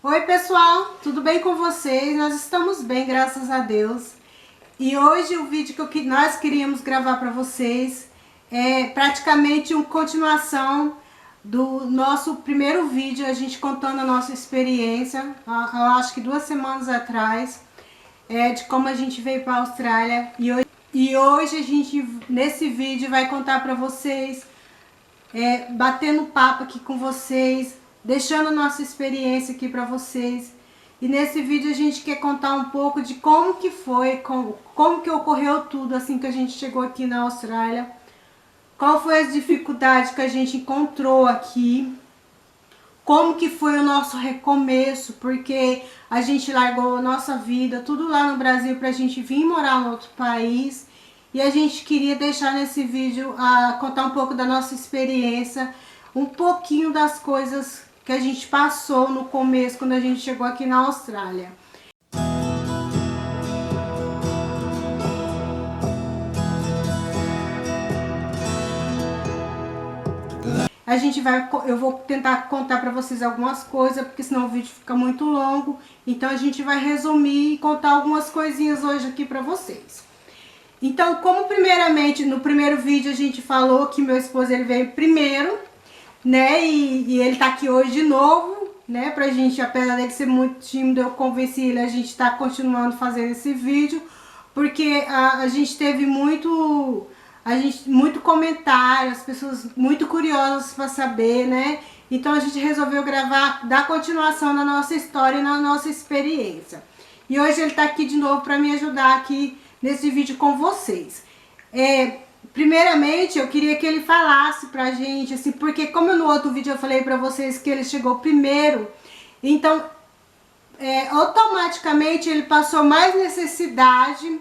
Oi pessoal, tudo bem com vocês? Nós estamos bem, graças a Deus. E hoje o vídeo que nós queríamos gravar para vocês é praticamente uma continuação do nosso primeiro vídeo, a gente contando a nossa experiência, eu acho que 2 semanas atrás, de como a gente veio para a Austrália. E hoje a gente, nesse vídeo, vai contar para vocês, batendo papo aqui com vocês, deixando nossa experiência aqui para vocês. E nesse vídeo a gente quer contar um pouco de como que foi, como que ocorreu tudo assim que a gente chegou aqui na Austrália. Qual foi as dificuldades que a gente encontrou aqui. Como que foi o nosso recomeço, porque a gente largou a nossa vida, tudo lá no Brasil pra gente vir morar em outro país. E a gente queria deixar nesse vídeo, contar um pouco da nossa experiência, um pouquinho das coisas que a gente passou no começo, quando a gente chegou aqui na Austrália. Eu vou tentar contar para vocês algumas coisas, porque senão o vídeo fica muito longo. Então a gente vai resumir e contar algumas coisinhas hoje aqui para vocês. Então, como primeiramente no primeiro vídeo a gente falou que meu esposo ele veio primeiro, né? E ele tá aqui hoje de novo, né? Pra gente, apesar dele ser muito tímido, eu convenci ele, a gente tá continuando fazendo esse vídeo, porque a gente teve muito comentário, as pessoas muito curiosas para saber, né? Então a gente resolveu gravar, dar continuação na nossa história e na nossa experiência. E hoje ele tá aqui de novo para me ajudar aqui nesse vídeo com vocês. Primeiramente eu queria que ele falasse pra gente, assim, porque como no outro vídeo eu falei pra vocês que ele chegou primeiro, então automaticamente ele passou mais necessidade,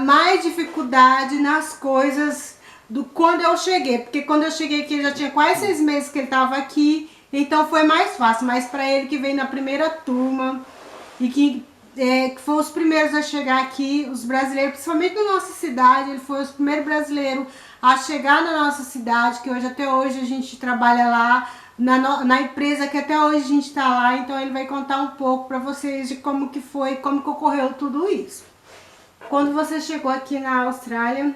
mais dificuldade nas coisas do quando eu cheguei, porque quando eu cheguei aqui já tinha quase 6 meses que ele estava aqui, então foi mais fácil, mas para ele que veio na primeira turma e que foi os primeiros a chegar aqui, os brasileiros, principalmente na nossa cidade, ele foi os primeiros brasileiros a chegar na nossa cidade, que hoje até hoje a gente trabalha lá, na empresa que até hoje a gente está lá, então ele vai contar um pouco para vocês de como que foi, como que ocorreu tudo isso. Quando você chegou aqui na Austrália,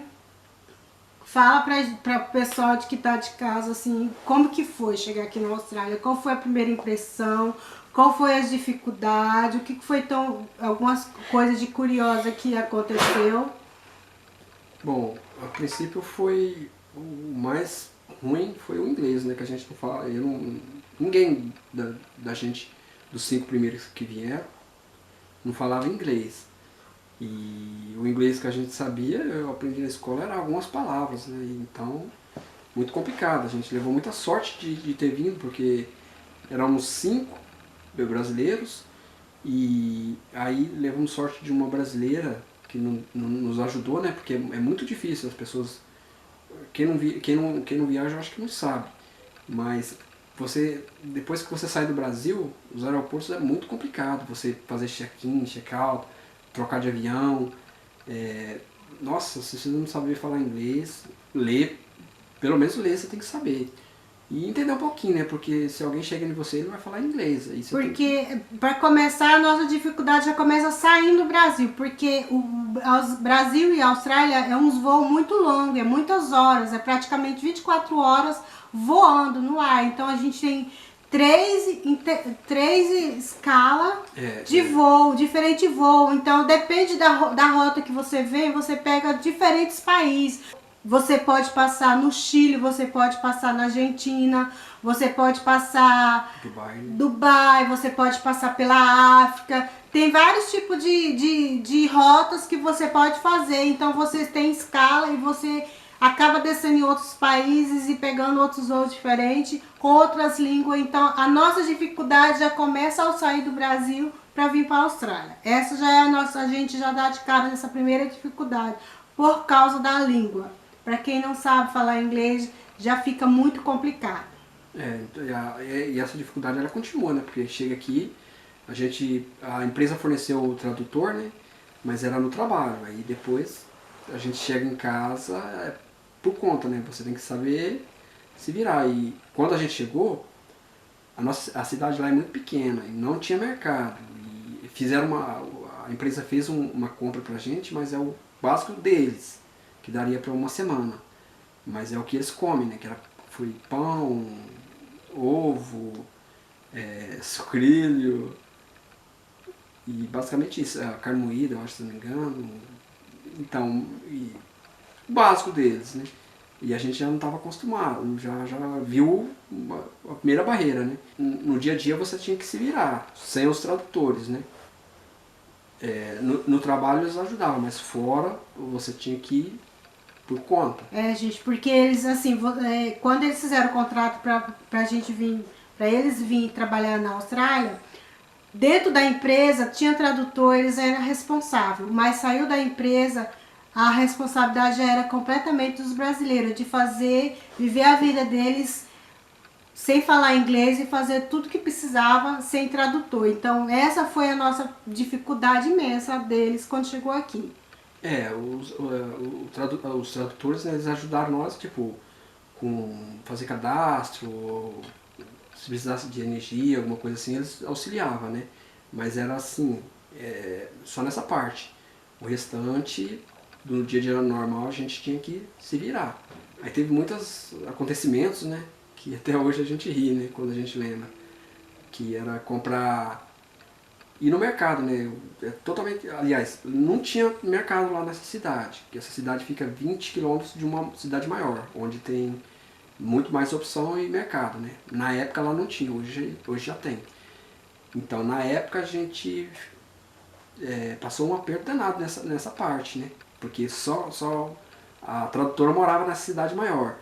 fala para o pessoal que tá de casa, assim, como que foi chegar aqui na Austrália? Qual foi a primeira impressão? Qual foi as dificuldades? O que foi algumas coisas de curiosa que aconteceu? Bom, a princípio foi o mais ruim foi o inglês, né? Que a gente não fala. Ninguém da gente, dos 5 primeiros que vieram, não falava inglês. E o inglês que a gente sabia, eu aprendi na escola, eram algumas palavras, né? Então, muito complicado. A gente levou muita sorte de ter vindo, porque éramos 5 brasileiros, e aí levamos sorte de uma brasileira que não nos ajudou, né? Porque é muito difícil, as pessoas... Quem não viaja, eu acho que não sabe. Mas depois que você sai do Brasil, os aeroportos é muito complicado. Você fazer check-in, check-out, trocar de avião. Nossa, se você não saber falar inglês, ler, pelo menos ler você tem que saber. E entender um pouquinho, né? Porque se alguém chega em você, ele vai falar inglês. Aí você Porque, para começar, a nossa dificuldade já começa saindo do Brasil, porque o Brasil e a Austrália é uns voos muito longos, é muitas horas, é praticamente 24 horas voando no ar. Então a gente tem três escalas de voo, diferente voo. Então depende da rota que você vem, você pega diferentes países. Você pode passar no Chile, você pode passar na Argentina, você pode passar Dubai, você pode passar pela África. Tem vários tipos de rotas que você pode fazer. Então você tem escala e você acaba descendo em outros países e pegando outros voos diferentes, com outras línguas. Então a nossa dificuldade já começa ao sair do Brasil para vir para a Austrália. Essa já é a gente já dá de cara nessa primeira dificuldade, por causa da língua. Para quem não sabe falar inglês, já fica muito complicado. E essa dificuldade ela continua, né? Porque chega aqui, a empresa forneceu o tradutor, né? Mas era no trabalho. Aí depois a gente chega em casa por conta, né? Você tem que saber se virar. E quando a gente chegou, a cidade lá é muito pequena e não tinha mercado. E a empresa fez uma compra pra gente, mas é o básico deles, que daria para uma semana. Mas é o que eles comem, né? Foi pão, ovo, sucrilho e basicamente isso. A carne moída, eu acho, se não me engano. Então, o básico deles, né? E a gente já não estava acostumado, já viu a primeira barreira, né? No dia a dia você tinha que se virar, sem os tradutores, né? No trabalho eles ajudavam, mas fora você tinha que ir por conta. Gente, porque eles, assim, quando eles fizeram o contrato pra gente vir, pra eles virem trabalhar na Austrália, dentro da empresa tinha tradutor, eles eram responsáveis, mas saiu da empresa, a responsabilidade já era completamente dos brasileiros, de viver a vida deles sem falar inglês e fazer tudo que precisava sem tradutor. Então essa foi a nossa dificuldade imensa deles quando chegou aqui. Os tradutores, né, eles ajudaram nós, tipo, com fazer cadastro, se precisasse de energia, alguma coisa assim, eles auxiliavam, né? Mas era assim, só nessa parte. O restante, do dia a dia normal, a gente tinha que se virar. Aí teve muitos acontecimentos, né? Que até hoje a gente ri, né? Quando a gente lembra. Que era comprar... Ir no mercado, né? Totalmente... Aliás, não tinha mercado lá nessa cidade. Porque essa cidade fica 20 quilômetros de uma cidade maior, onde tem muito mais opção e mercado, né? Na época lá não tinha, hoje já tem. Então na época a gente passou um aperto danado nessa parte, né? Porque só a tradutora morava nessa cidade maior.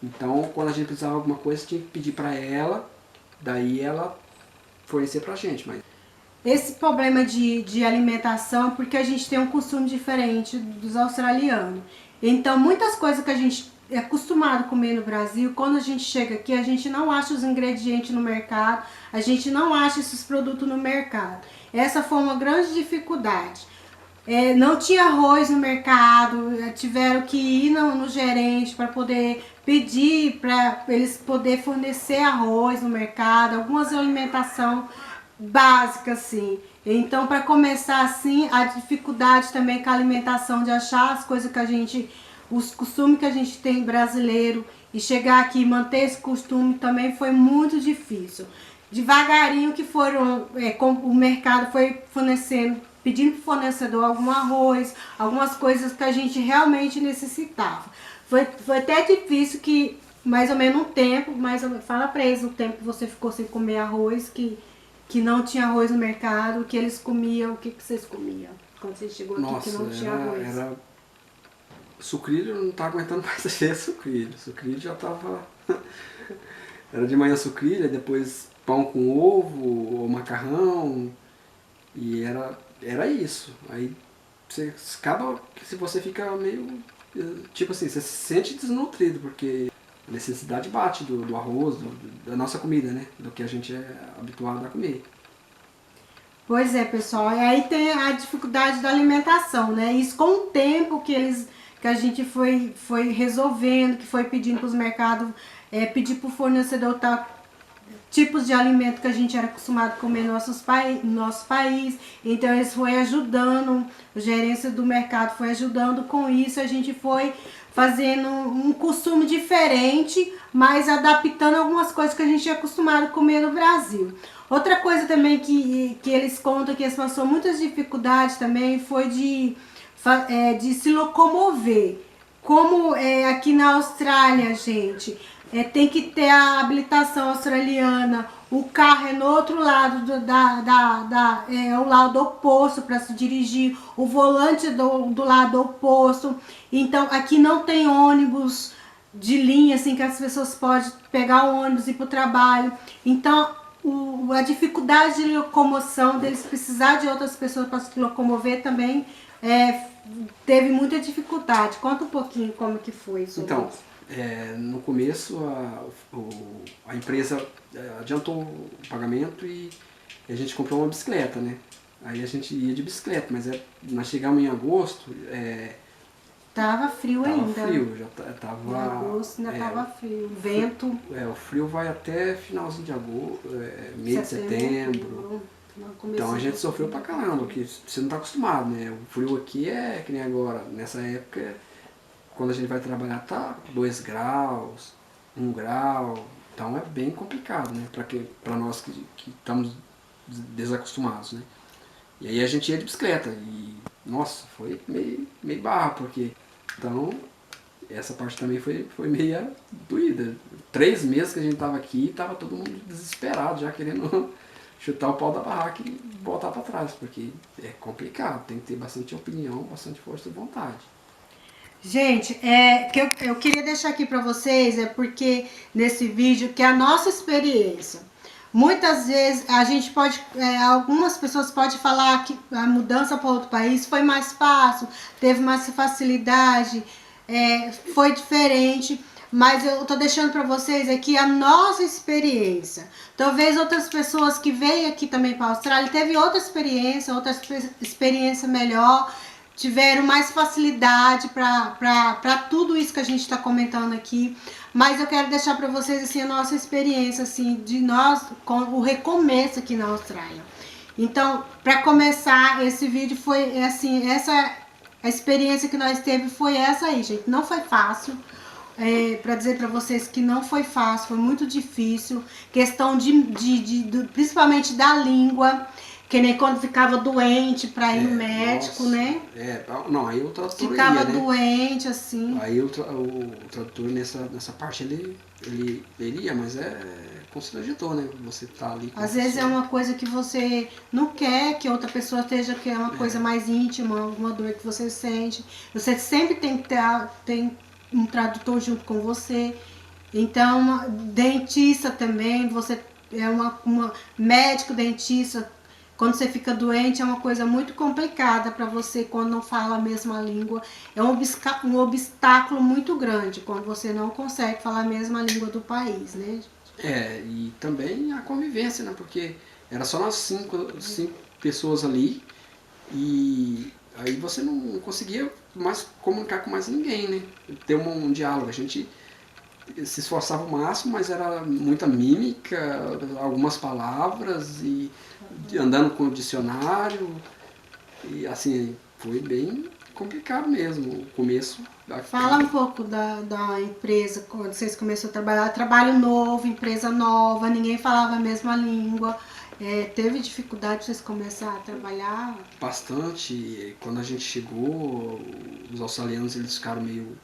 Então quando a gente precisava de alguma coisa tinha que pedir para ela, daí ela fornecer pra gente. Mas esse problema de alimentação, porque a gente tem um costume diferente dos australianos. Então, muitas coisas que a gente é acostumado a comer no Brasil, quando a gente chega aqui, a gente não acha os ingredientes no mercado, a gente não acha esses produtos no mercado. Essa foi uma grande dificuldade. Não tinha arroz no mercado, tiveram que ir no gerente para poder pedir para eles poder fornecer arroz no mercado, algumas alimentação básica assim. Então, para começar assim, a dificuldade também com a alimentação, de achar as coisas que a gente, os costumes que a gente tem brasileiro e chegar aqui e manter esse costume também foi muito difícil. Devagarinho que o mercado foi fornecendo, pedindo para o fornecedor algum arroz, algumas coisas que a gente realmente necessitava. Foi até difícil que, mais ou menos um tempo, fala para eles o tempo que você ficou sem comer arroz, que não tinha arroz no mercado, que eles comiam, o que vocês comiam quando você chegou aqui? nossa, que não tinha arroz? Sucrilho, eu não estava aguentando mais ver sucrilho. Sucrilho já estava... Era de manhã sucrilho, depois pão com ovo, ou macarrão, e era isso. Aí você acaba que se você fica meio... Tipo assim, você se sente desnutrido, porque a necessidade bate do arroz, da nossa comida, né? Do que a gente é habituado a comer. Pois é, pessoal. E aí tem a dificuldade da alimentação, né? Isso com o tempo que a gente foi resolvendo, que foi pedindo para os mercados, pedir para o fornecedor tipos de alimento que a gente era acostumado a comer no nosso país. Então eles foram ajudando, a gerência do mercado foi ajudando com isso, a gente foi fazendo um costume diferente, mas adaptando algumas coisas que a gente é acostumado a comer no Brasil. Outra coisa também que eles contam que eles passaram muitas dificuldades também foi de se locomover. Como aqui na Austrália, gente, tem que ter a habilitação australiana, o carro é no outro lado o lado oposto para se dirigir, o volante do lado oposto. Então aqui não tem ônibus de linha, assim, que as pessoas podem pegar o ônibus e ir para o trabalho. Então a dificuldade de locomoção, deles precisar de outras pessoas para se locomover também teve muita dificuldade. Conta um pouquinho como que foi isso. Então, no começo a empresa adiantou o pagamento e a gente comprou uma bicicleta, né? Aí a gente ia de bicicleta, mas nós chegamos em agosto, Tava frio ainda. Tava frio, já tava... Em agosto ainda tava frio. Vento. O frio vai até finalzinho de agosto, meio de setembro. Então a gente sofreu pra caramba, porque você não tá acostumado, né? O frio aqui é que nem agora, nessa época, quando a gente vai trabalhar tá 2 graus, 1 grau, então é bem complicado, né? Pra nós que estamos desacostumados, né? E aí a gente ia de bicicleta e, nossa, foi meio barra, porque, então, essa parte também foi meio doída. 3 meses que a gente tava aqui, tava todo mundo desesperado, já querendo chutar o pau da barraca e voltar para trás, porque é complicado, tem que ter bastante opinião, bastante força de vontade. Gente, que eu queria deixar aqui para vocês, porque nesse vídeo, que é a nossa experiência. Muitas vezes a gente pode, algumas pessoas podem falar que a mudança para outro país foi mais fácil, teve mais facilidade, foi diferente. Mas eu tô deixando para vocês aqui a nossa experiência. Talvez outras pessoas que veio aqui também para a Austrália teve outra experiência melhor, tiveram mais facilidade para tudo isso que a gente está comentando aqui. Mas eu quero deixar para vocês assim a nossa experiência assim de nós com o recomeço aqui na Austrália. Então, para começar, esse vídeo foi assim, a experiência que nós teve foi essa aí, gente. Não foi fácil. Para dizer para vocês que não foi fácil, foi muito difícil, questão principalmente da língua, que nem quando ficava doente para ir no médico, nossa, né? Não, aí o tradutor ficava ia, né? doente, assim. Aí o tradutor nessa parte ele ia, mas é constrangedor, né? Você tá ali com Às vezes é uma coisa que você não quer que outra pessoa esteja, que é uma coisa mais íntima, uma dor que você sente. Você sempre tem que ter um tradutor junto com você. Então, dentista também, você é uma médico, dentista, quando você fica doente é uma coisa muito complicada para você quando não fala a mesma língua. É um obstáculo muito grande quando você não consegue falar a mesma língua do país, né? E também a convivência, né? Porque era só nós 5 pessoas ali e aí você não conseguia mais comunicar com mais ninguém, né? Ter um diálogo. A gente se esforçava o máximo, mas era muita mímica, algumas palavras e andando com o dicionário. E assim, foi bem complicado mesmo o começo. Fala um pouco da empresa, quando vocês começaram a trabalhar. Trabalho novo, empresa nova, ninguém falava a mesma língua. Teve dificuldade de vocês começarem a trabalhar? Bastante. Quando a gente chegou, os australianos eles ficaram meio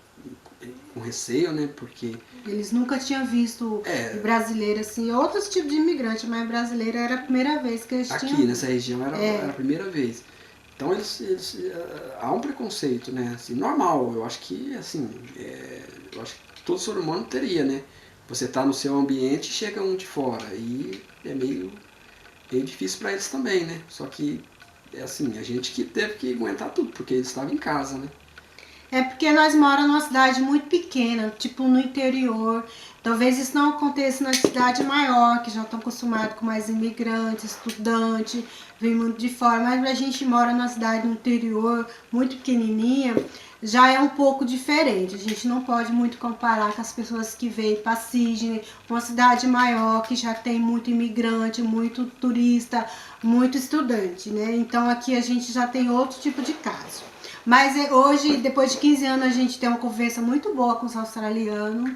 com receio, né? Porque eles nunca tinham visto brasileiro assim, outros tipos de imigrante, mas brasileiro era a primeira vez que eles tinham. Aqui nessa região era a primeira vez. Então há um preconceito, né? Assim, normal. Eu acho que assim, eu acho que todo ser humano teria, né? Você tá no seu ambiente e chega um de fora e é meio difícil para eles também, né? Só que assim, a gente que teve que aguentar tudo, porque eles estavam em casa, né? Porque nós moramos numa cidade muito pequena, tipo no interior. Talvez isso não aconteça na cidade maior, que já estão acostumados com mais imigrantes, estudantes, vem muito de fora. Mas a gente mora numa cidade no interior, muito pequenininha, já é um pouco diferente. A gente não pode muito comparar com as pessoas que veem para Sydney, uma cidade maior, que já tem muito imigrante, muito turista, muito estudante, né? Então aqui a gente já tem outro tipo de caso. Mas hoje, depois de 15 anos, a gente tem uma conversa muito boa com os australianos.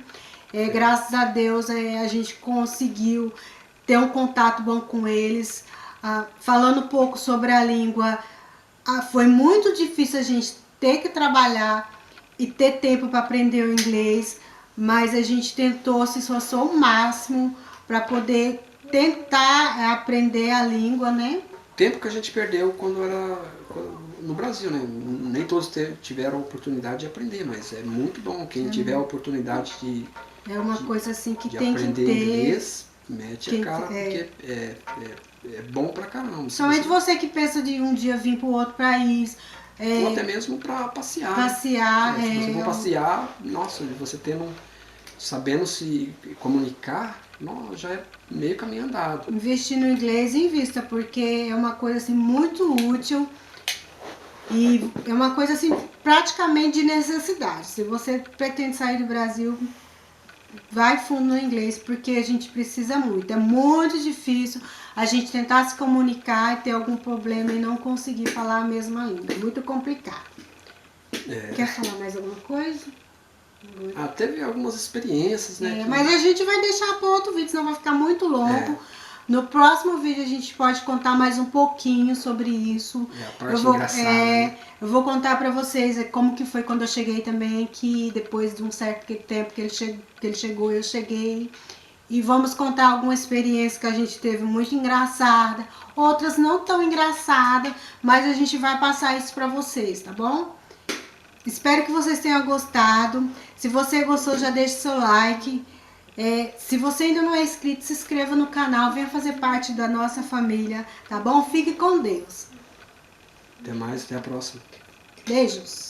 Graças a Deus, a gente conseguiu ter um contato bom com eles. Falando um pouco sobre a língua, foi muito difícil a gente ter que trabalhar e ter tempo para aprender o inglês. Mas a gente tentou, se esforçou o máximo para poder tentar aprender a língua, né? Tempo que a gente perdeu quando era no Brasil, né? Nem todos tiveram a oportunidade de aprender, mas é muito bom quem tiver a oportunidade de coisa assim que de tem aprender que ter. Inglês, mete a cara, porque é bom pra caramba. Somente você que pensa de um dia vir para o outro país. Ou até mesmo para passear. Passear. Se você for passear, nossa, você sabendo se comunicar, já é meio caminho andado. Investir no inglês, invista, porque é uma coisa assim muito útil. E é uma coisa assim, praticamente de necessidade. Se você pretende sair do Brasil, vai fundo no inglês, porque a gente precisa muito. É muito difícil a gente tentar se comunicar e ter algum problema e não conseguir falar a mesma língua. É muito complicado. Quer falar mais alguma coisa? Teve algumas experiências, né? Mas a gente vai deixar para outro vídeo, senão vai ficar muito longo. No próximo vídeo a gente pode contar mais um pouquinho sobre isso. A parte engraçada. Né? Eu vou contar pra vocês como que foi quando eu cheguei também, que depois de um certo tempo que ele chegou, eu cheguei. E vamos contar alguma experiência que a gente teve muito engraçada, outras não tão engraçadas, mas a gente vai passar isso pra vocês, tá bom? Espero que vocês tenham gostado. Se você gostou, já deixe seu like. Se você ainda não é inscrito, se inscreva no canal, venha fazer parte da nossa família, tá bom? Fique com Deus. Até mais, até a próxima. Beijos.